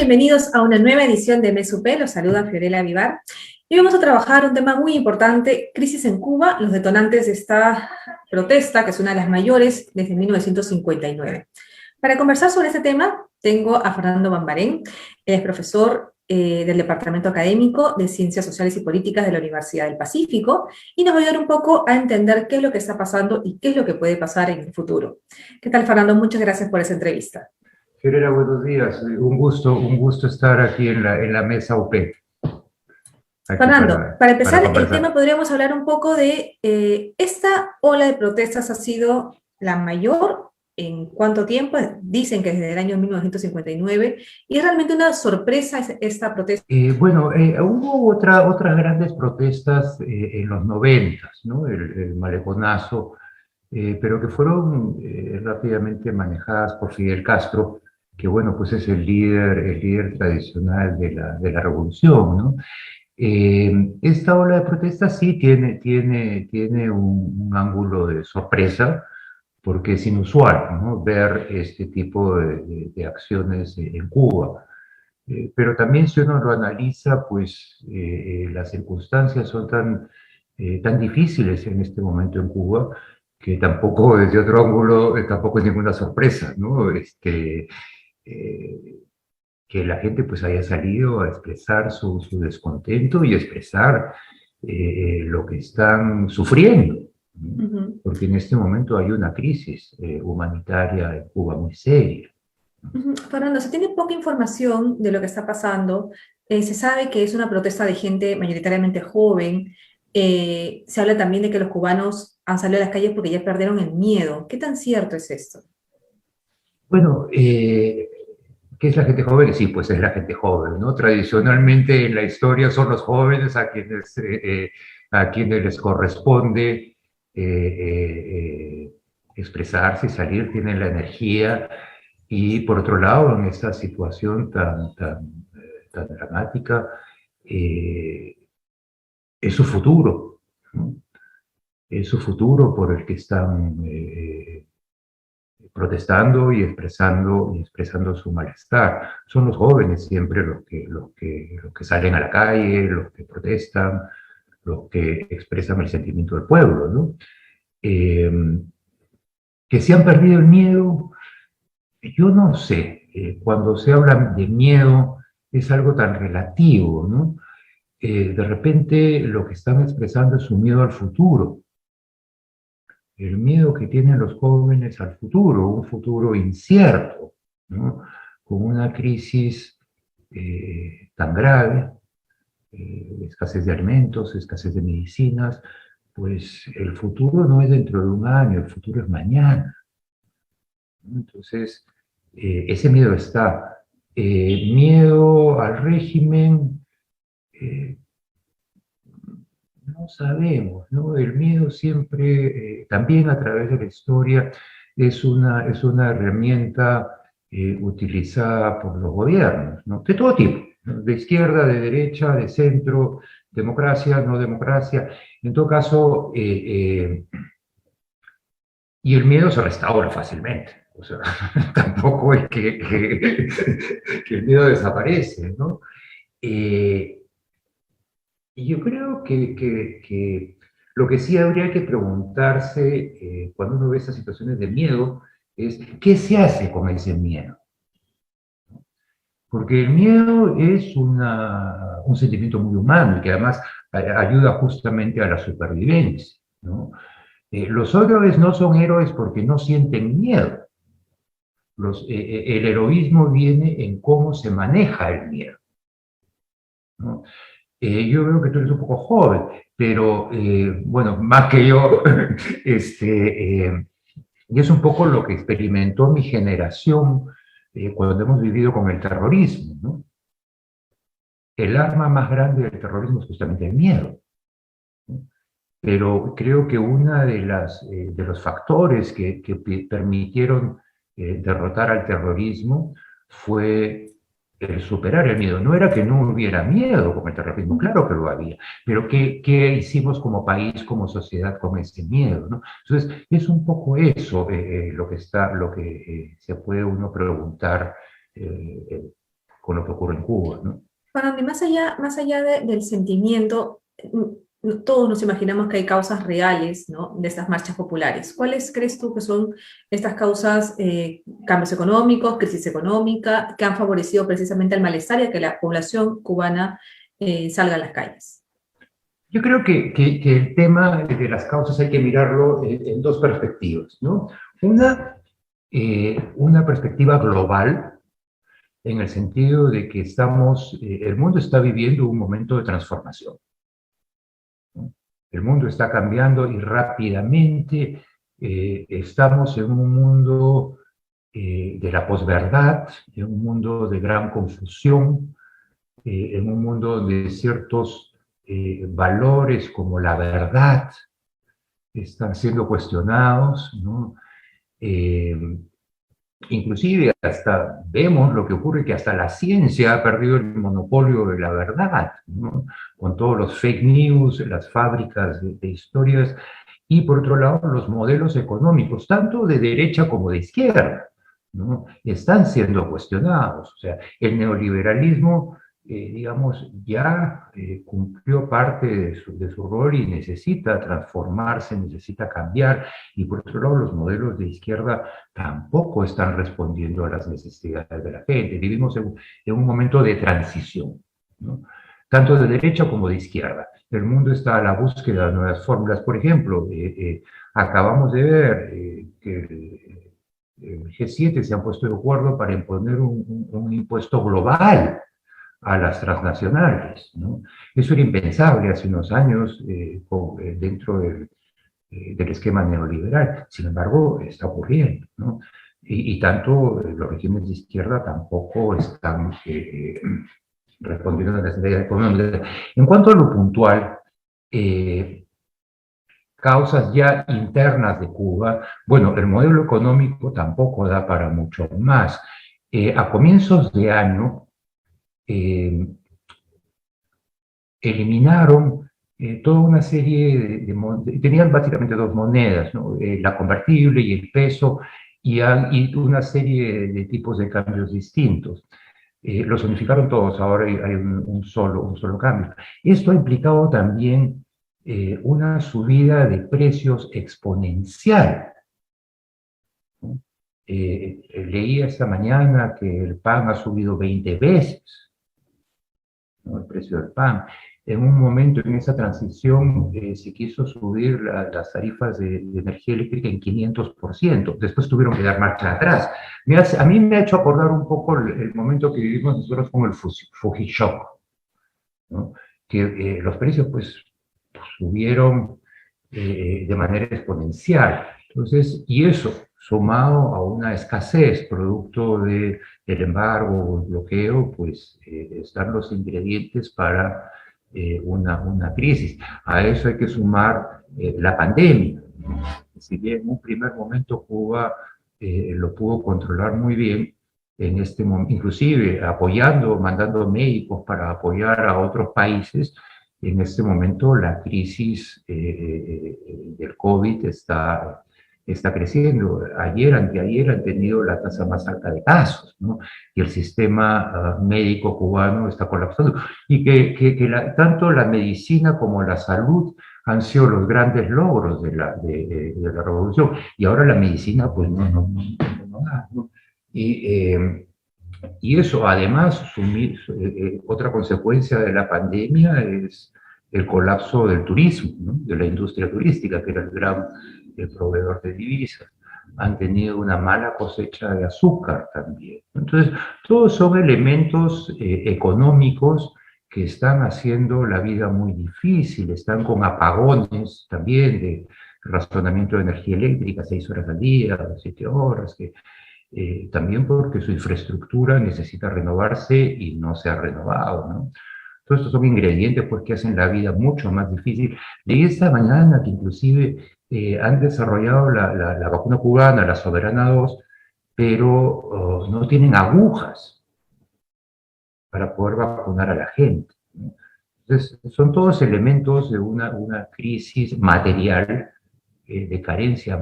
Bienvenidos a una nueva edición de Mes UP. Los saluda Fiorella Vivar. Y vamos a trabajar un tema muy importante, crisis en Cuba, los detonantes de esta protesta, que es una de las mayores desde 1959. Para conversar sobre este tema, tengo a Fernando Bambarén. Él es profesor del Departamento Académico de Ciencias Sociales y Políticas de la Universidad del Pacífico, y nos va a ayudar un poco a entender qué es lo que está pasando y qué es lo que puede pasar en el futuro. ¿Qué tal, Fernando? Muchas gracias por esa entrevista. Fiorella, buenos días. Un gusto estar aquí en la mesa UP. Fernando, para empezar para el tema, podríamos hablar un poco de esta ola de protestas. ¿Ha sido la mayor en cuánto tiempo? Dicen que desde el año 1959, y es realmente una sorpresa esta protesta. Hubo otras grandes protestas en los 90, ¿no? El maleconazo, pero que fueron rápidamente manejadas por Fidel Castro, que bueno, pues es el líder tradicional de la revolución, ¿no? Esta ola de protestas sí tiene un ángulo de sorpresa, porque es inusual, ¿no?, ver este tipo de acciones en Cuba. Pero también, si uno lo analiza, pues las circunstancias son tan difíciles en este momento en Cuba, que tampoco, desde otro ángulo, tampoco es ninguna sorpresa, ¿no? Que la gente pues haya salido a expresar su descontento y expresar lo que están sufriendo, ¿no? Porque en este momento hay una crisis humanitaria en Cuba muy seria. Fernando, se tiene poca información de lo que está pasando. Se sabe que es una protesta de gente mayoritariamente joven. Se habla también de que los cubanos han salido a las calles porque ya perdieron el miedo. ¿Qué tan cierto es esto? Bueno, ¿qué es la gente joven? Sí, pues es la gente joven, ¿no? Tradicionalmente en la historia son los jóvenes a quienes les corresponde expresarse y salir, tienen la energía. Y por otro lado, en esta situación tan dramática, es su futuro, ¿no? Es su futuro por el que están protestando y expresando su malestar. Son los jóvenes siempre los que salen a la calle, los que protestan, los que expresan el sentimiento del pueblo, ¿no? Que se han perdido el miedo, yo no sé. Cuando se habla de miedo es algo tan relativo, ¿no? De repente lo que están expresando es su miedo al futuro, el miedo que tienen los jóvenes al futuro, un futuro incierto, ¿no? Con una crisis tan grave, escasez de alimentos, escasez de medicinas. Pues el futuro no es dentro de un año, el futuro es mañana, ¿no? Entonces, ese miedo está. Miedo al régimen, no sabemos, ¿no? El miedo siempre, también a través de la historia, es una herramienta utilizada por los gobiernos, ¿no? De todo tipo, ¿no? De izquierda, de derecha, de centro, democracia, no democracia. En todo caso, y el miedo se restaura fácilmente. O sea, tampoco es que el miedo desaparece, ¿no? Y yo creo que lo que sí habría que preguntarse cuando uno ve estas situaciones de miedo es ¿qué se hace con ese miedo? Porque el miedo es un sentimiento muy humano y que además ayuda justamente a la supervivencia, ¿no? Los héroes no son héroes porque no sienten miedo. El heroísmo viene en cómo se maneja el miedo, ¿no? Yo veo que tú eres un poco joven, pero bueno, más que yo, y es un poco lo que experimentó mi generación cuando hemos vivido con el terrorismo, ¿no? El arma más grande del terrorismo es justamente el miedo, ¿no? Pero creo que uno de los factores que permitieron derrotar al terrorismo fue el superar el miedo. No era que no hubiera miedo con el terrorismo, claro que lo había, pero ¿qué hicimos como país, como sociedad con ese miedo, ¿no? Entonces, es un poco eso lo que se puede uno preguntar con lo que ocurre en Cuba, ¿no? Juan Andrés, más allá del sentimiento, todos nos imaginamos que hay causas reales, ¿no?, de estas marchas populares. ¿Cuáles crees tú que son estas causas, cambios económicos, crisis económica, que han favorecido precisamente el malestar y a que la población cubana salga a las calles? Yo creo que el tema de las causas hay que mirarlo en dos perspectivas, ¿no? Una perspectiva global, en el sentido de que el mundo está viviendo un momento de transformación, ¿no? El mundo está cambiando y rápidamente. Estamos en un mundo de la posverdad, en un mundo de gran confusión, en un mundo donde ciertos valores como la verdad están siendo cuestionados, ¿no? Eh, Inclusive hasta vemos lo que ocurre, que hasta la ciencia ha perdido el monopolio de la verdad, ¿no? Con todos los fake news, las fábricas de historias, y por otro lado los modelos económicos, tanto de derecha como de izquierda, ¿no? Están siendo cuestionados. O sea, el neoliberalismo, digamos, ya cumplió parte de su rol y necesita transformarse, necesita cambiar, y por otro lado los modelos de izquierda tampoco están respondiendo a las necesidades de la gente. Vivimos en un momento de transición, ¿no? Tanto de derecha como de izquierda. El mundo está a la búsqueda de nuevas fórmulas. Por ejemplo, acabamos de ver que el G7 se han puesto de acuerdo para imponer un impuesto global a las transnacionales, ¿no? Eso era impensable hace unos años dentro del esquema neoliberal. Sin embargo, está ocurriendo, ¿no? Y tanto los regímenes de izquierda tampoco están respondiendo a las necesidades económicas. En cuanto a lo puntual, causas ya internas de Cuba, bueno, el modelo económico tampoco da para mucho más. A comienzos de año, eliminaron toda una serie tenían básicamente dos monedas, ¿no? La convertible y el peso, y una serie de tipos de cambios distintos. Los unificaron todos, ahora hay un solo cambio. Esto ha implicado también una subida de precios exponencial, ¿no? Leí esta mañana que el pan ha subido 20 veces, ¿no? El precio del pan. En un momento en esa transición se quiso subir las tarifas de energía eléctrica en 500%. Después tuvieron que dar marcha atrás. A mí me ha hecho acordar un poco el momento que vivimos nosotros con el Fujishock, ¿no? Que los precios pues subieron de manera exponencial. Entonces, y eso sumado a una escasez producto del embargo o el bloqueo, pues están los ingredientes para una crisis. A eso hay que sumar la pandemia. Si bien en un primer momento Cuba lo pudo controlar muy bien, en este momento, inclusive mandando médicos para apoyar a otros países, en este momento la crisis del COVID está creciendo. Anteayer han tenido la tasa más alta de casos, ¿no? Y el sistema médico cubano está colapsando. Y tanto la medicina como la salud han sido los grandes logros de la revolución. Y ahora la medicina, pues no da, ¿no? Y eso, además, otra consecuencia de la pandemia es el colapso del turismo, ¿no? De la industria turística, que era el gran proveedor de divisas. Han tenido una mala cosecha de azúcar también. Entonces, todos son elementos económicos que están haciendo la vida muy difícil. Están con apagones también de razonamiento de energía eléctrica, 6 horas al día, 7 horas, también porque su infraestructura necesita renovarse y no se ha renovado, ¿no? Todos estos son ingredientes pues, que hacen la vida mucho más difícil. Leí esta mañana que inclusive han desarrollado la vacuna cubana, la Soberana 2, pero no tienen agujas para poder vacunar a la gente, ¿no? Entonces, son todos elementos de una crisis material, de carencias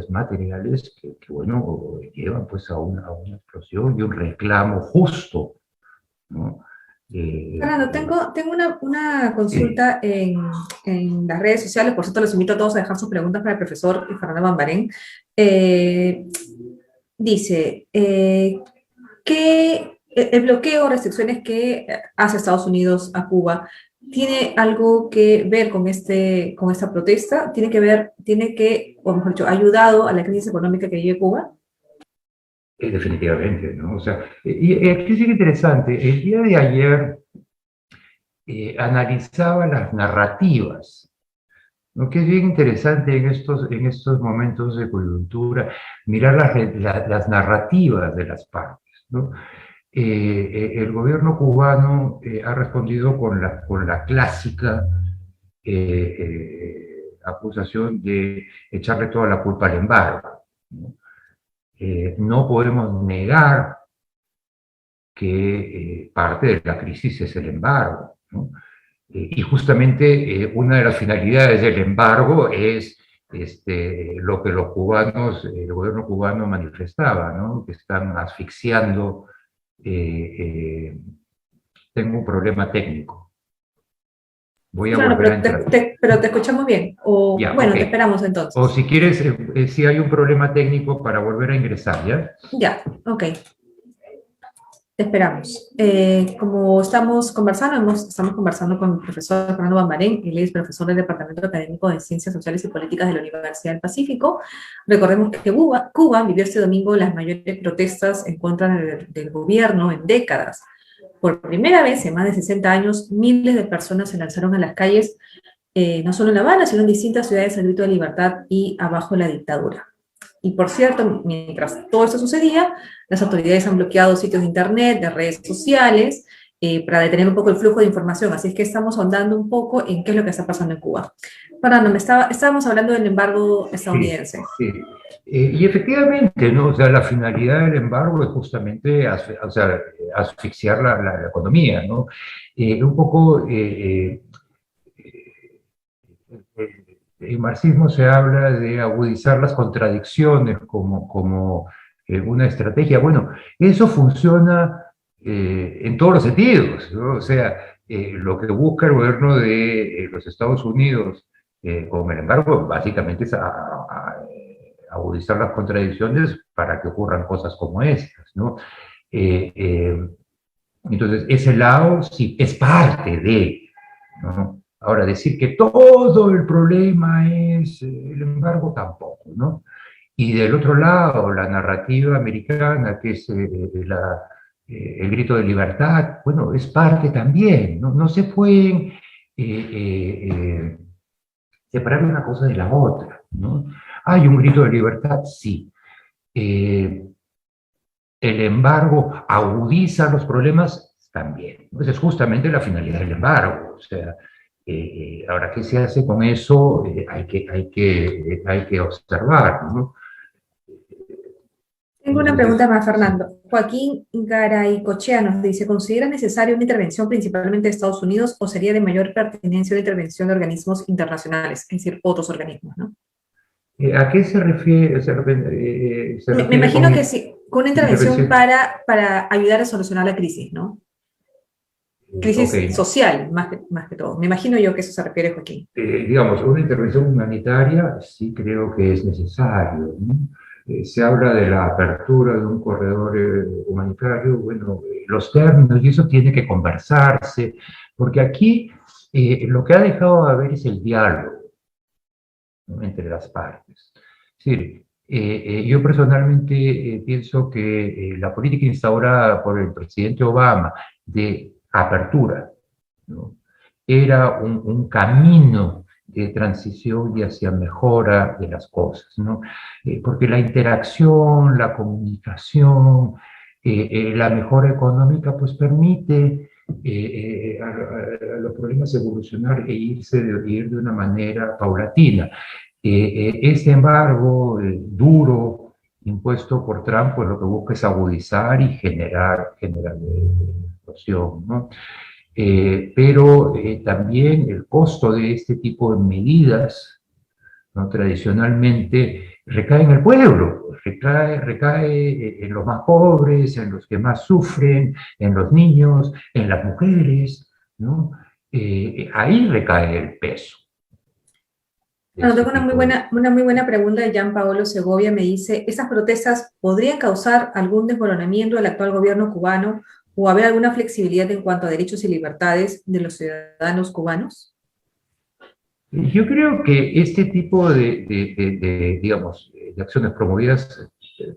materiales que, bueno, llevan pues a una explosión y un reclamo justo ¿no? Fernando, tengo una consulta en las redes sociales, por cierto los invito a todos a dejar sus preguntas para el profesor Fernando Bambarén. Dice que el bloqueo o restricciones que hace Estados Unidos a Cuba tiene algo que ver con esta protesta, o mejor dicho, ha ayudado a la crisis económica que vive Cuba. Definitivamente, ¿no? O sea, y aquí es interesante, el día de ayer analizaba las narrativas, ¿no? Que es bien interesante en estos momentos de coyuntura, mirar las narrativas de las partes, ¿no? El gobierno cubano ha respondido con la clásica acusación de echarle toda la culpa al embargo, ¿no? No podemos negar que parte de la crisis es el embargo, ¿no? Y justamente una de las finalidades del embargo es lo que los cubanos, el gobierno cubano manifestaba, ¿no? Que están asfixiando. Tengo un problema técnico. Voy a Claro, volver a entrar. pero te escuchamos bien. O Ya, bueno, ok. te esperamos entonces. O si quieres, si hay un problema técnico para volver a ingresar, ¿ya? Ya, ok. Te esperamos. Como estamos conversando con el profesor Fernando Bambarén, él es profesor del Departamento Académico de Ciencias Sociales y Políticas de la Universidad del Pacífico. Recordemos que Cuba vivió este domingo las mayores protestas en contra del gobierno en décadas. Por primera vez en más de 60 años, miles de personas se lanzaron a las calles, no solo en La Habana, sino en distintas ciudades al grito de libertad y abajo la dictadura. Y por cierto, mientras todo esto sucedía, las autoridades han bloqueado sitios de internet, de redes sociales, para detener un poco el flujo de información. Así es que estamos ahondando un poco en qué es lo que está pasando en Cuba. Fernando, estábamos hablando del embargo estadounidense. Sí, sí. Y efectivamente, ¿no? O sea, la finalidad del embargo es justamente asfixiar la economía, ¿no? Un poco, el marxismo se habla de agudizar las contradicciones como una estrategia. Bueno, eso funciona en todos los sentidos, ¿no? O sea, lo que busca el gobierno de los Estados Unidos con el embargo básicamente es agudizar las contradicciones para que ocurran cosas como estas, ¿no? Eh, eh, entonces, ese lado sí es parte de, ¿no? Ahora, decir que todo el problema es el embargo, tampoco, ¿no? Y del otro lado, la narrativa americana, que es el grito de libertad, bueno, es parte también, ¿no? No se pueden separar una cosa de la otra, ¿no? ¿Hay un grito de libertad? Sí. El embargo agudiza los problemas también. Esa es justamente la finalidad del embargo. O sea, ahora, ¿qué se hace con eso? Hay que observar, ¿no? Tengo una pregunta más, Fernando. Joaquín Garaycochea nos dice, ¿considera necesaria una intervención principalmente de Estados Unidos o sería de mayor pertinencia una intervención de organismos internacionales, es decir, otros organismos, ¿no? ¿A qué se refiere? Me imagino que sí, con una intervención intervención? para ayudar a solucionar la crisis, ¿no? Crisis Okay. social, más que todo. Me imagino yo que eso se refiere, Joaquín. Digamos, una intervención humanitaria sí creo que es necesario, ¿no? Se habla de la apertura de un corredor humanitario, bueno, los términos y eso tiene que conversarse, porque aquí lo que ha dejado de haber es el diálogo, ¿no? Entre las partes. Es decir, yo personalmente pienso que la política instaurada por el presidente Obama de apertura, ¿no? Era un camino de transición y hacia mejora de las cosas, ¿no? Porque la interacción, la comunicación, la mejora económica, pues permite a los problemas evolucionar e ir de una manera paulatina. Ese embargo duro impuesto por Trump, pues lo que busca es agudizar y generar explosión, ¿no? Pero también el costo de este tipo de medidas, ¿no? Tradicionalmente recae en el pueblo, recae en los más pobres, en los que más sufren, en los niños, en las mujeres, ¿no? Ahí recae el peso de Bueno, este tengo tipo de... una muy buena pregunta de Jean Paolo Segovia. Me dice, ¿estas protestas podrían causar algún desmoronamiento del actual gobierno cubano o haber alguna flexibilidad en cuanto a derechos y libertades de los ciudadanos cubanos? Yo creo que este tipo digamos, de acciones promovidas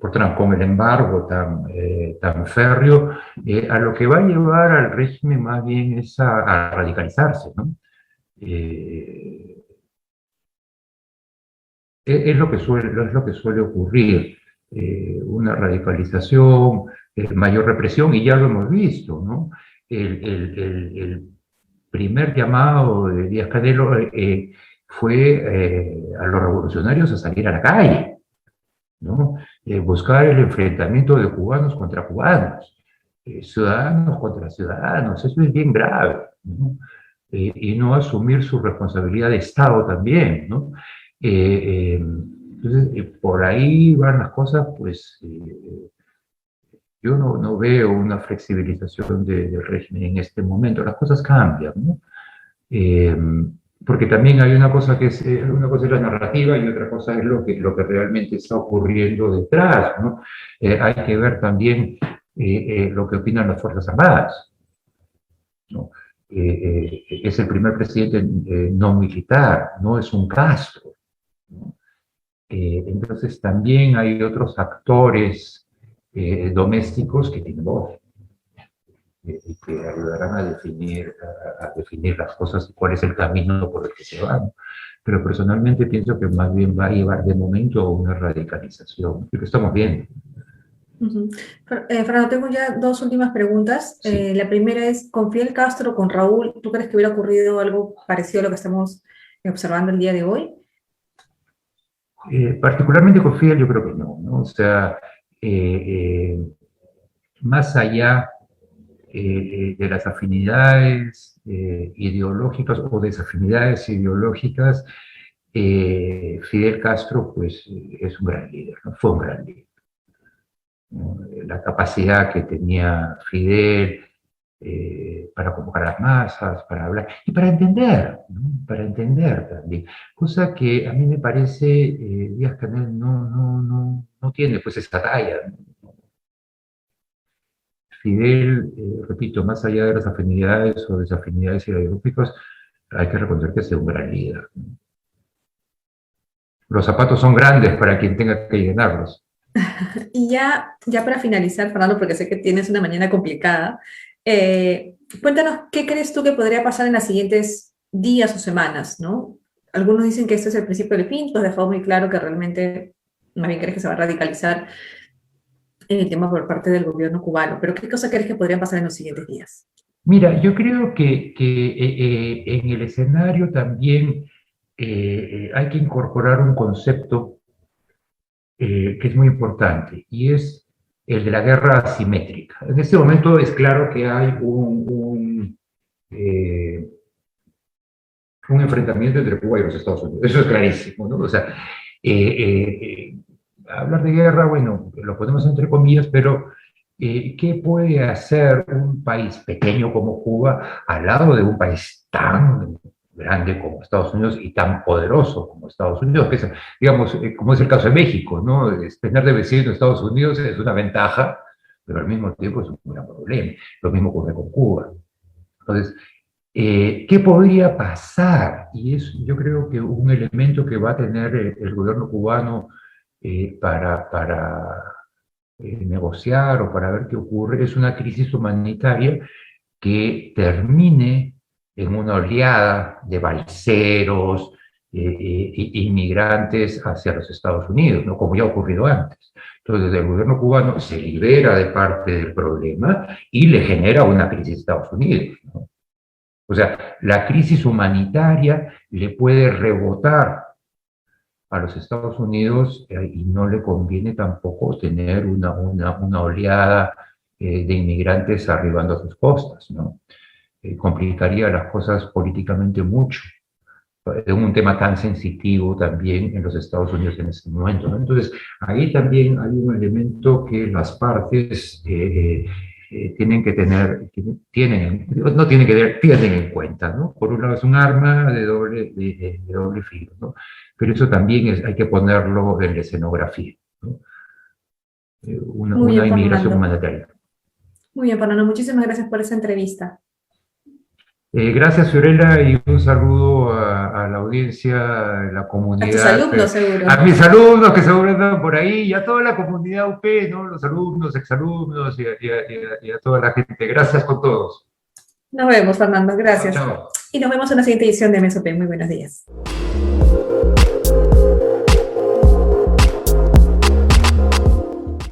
por Trump, con el embargo tan férreo, a lo que va a llevar al régimen más bien es a radicalizarse, ¿no? Eh, es lo que suele ocurrir, una radicalización, mayor represión, y ya lo hemos visto, ¿no? El primer llamado de Díaz-Canel fue a los revolucionarios a salir a la calle, ¿no? Buscar el enfrentamiento de cubanos contra cubanos, ciudadanos contra ciudadanos, eso es bien grave, ¿no? Y no asumir su responsabilidad de Estado también, ¿no? Entonces, por ahí van las cosas, pues yo no veo una flexibilización del régimen en este momento, las cosas cambian, ¿no? Eh, porque también hay una cosa es la narrativa y otra cosa es lo que realmente está ocurriendo detrás, ¿no? Hay que ver también lo que opinan las Fuerzas Armadas, ¿no? Es el primer presidente no militar, no es un Castro, ¿no? Entonces también hay otros actores domésticos que tienen voz y que ayudarán a definir las cosas y cuál es el camino por el que se van. Pero personalmente pienso que más bien va a llevar de momento a una radicalización, lo que estamos viendo. Ujú. Fernando, tengo ya dos últimas preguntas. Sí. La primera es, ¿con Fidel Castro, con Raúl, tú crees que hubiera ocurrido algo parecido a lo que estamos observando el día de hoy? Particularmente con Fidel yo creo que no, ¿no? O sea, eh, más allá de las afinidades ideológicas o desafinidades ideológicas, Fidel Castro pues es un gran líder, ¿no? Fue un gran líder, ¿no? La capacidad que tenía Fidel para convocar a las masas, para hablar y para entender, ¿no? Para entender también, cosa que a mí me parece Díaz-Canel no tiene pues esa talla, ¿no? Fidel, repito, más allá de las afinidades o desafinidades ideológicas, hay que reconocer que es un gran líder. Los zapatos son grandes para quien tenga que llenarlos. Y ya para finalizar, Fernando, porque sé que tienes una mañana complicada, cuéntanos, ¿qué crees tú que podría pasar en las siguientes días o semanas, ¿no? Algunos dicen que esto es el principio del fin, tú has dejado muy claro que realmente más bien crees que se va a radicalizar el tema por parte del gobierno cubano, pero ¿qué cosa crees que podrían pasar en los siguientes días? Mira, yo creo que en el escenario también hay que incorporar un concepto que es muy importante, y es el de la guerra asimétrica. En este momento es claro que hay un enfrentamiento entre Cuba y los Estados Unidos, eso es clarísimo, ¿no? O sea, hablar de guerra, bueno, lo ponemos entre comillas, pero ¿qué puede hacer un país pequeño como Cuba al lado de un país tan grande como Estados Unidos y tan poderoso como Estados Unidos? Que es, digamos, como es el caso de México, ¿no? Tener de vecino Estados Unidos es una ventaja, pero al mismo tiempo es un gran problema. Lo mismo ocurre con Cuba. Entonces, ¿qué podría pasar? Y es, yo creo que un elemento que va a tener el gobierno cubano para negociar o para ver qué ocurre es una crisis humanitaria que termine en una oleada de balseros, inmigrantes hacia los Estados Unidos, ¿no? Como ya ha ocurrido antes. Entonces, el gobierno cubano se libera de parte del problema y le genera una crisis a Estados Unidos, ¿no? O sea, la crisis humanitaria le puede rebotar a los Estados Unidos y no le conviene tampoco tener una oleada de inmigrantes arribando a sus costas, ¿no? Complicaría las cosas políticamente mucho. de un tema tan sensitivo también en los Estados Unidos en ese momento, ¿no? Entonces, ahí también hay un elemento que las partes tienen que tener, no tienen que tener, tienen en cuenta, ¿no? Por un lado es un arma de doble filo, ¿no? Pero eso también hay que ponerlo en la escenografía, ¿no? Muy Una bien, inmigración Fernando. humanitaria. Muy bien, Fernando. Muchísimas gracias por esa entrevista. Gracias, Fiorella, y un saludo a la audiencia, a la A tus comunidad, alumnos, a seguro. mis alumnos que seguro andan por ahí, y a toda la comunidad UP, ¿no? Los alumnos, exalumnos, y a toda la gente. Gracias con todos. Nos vemos, Fernando. Chao, Gracias. chao. Y nos vemos en la siguiente edición de MSOP. Muy buenos días.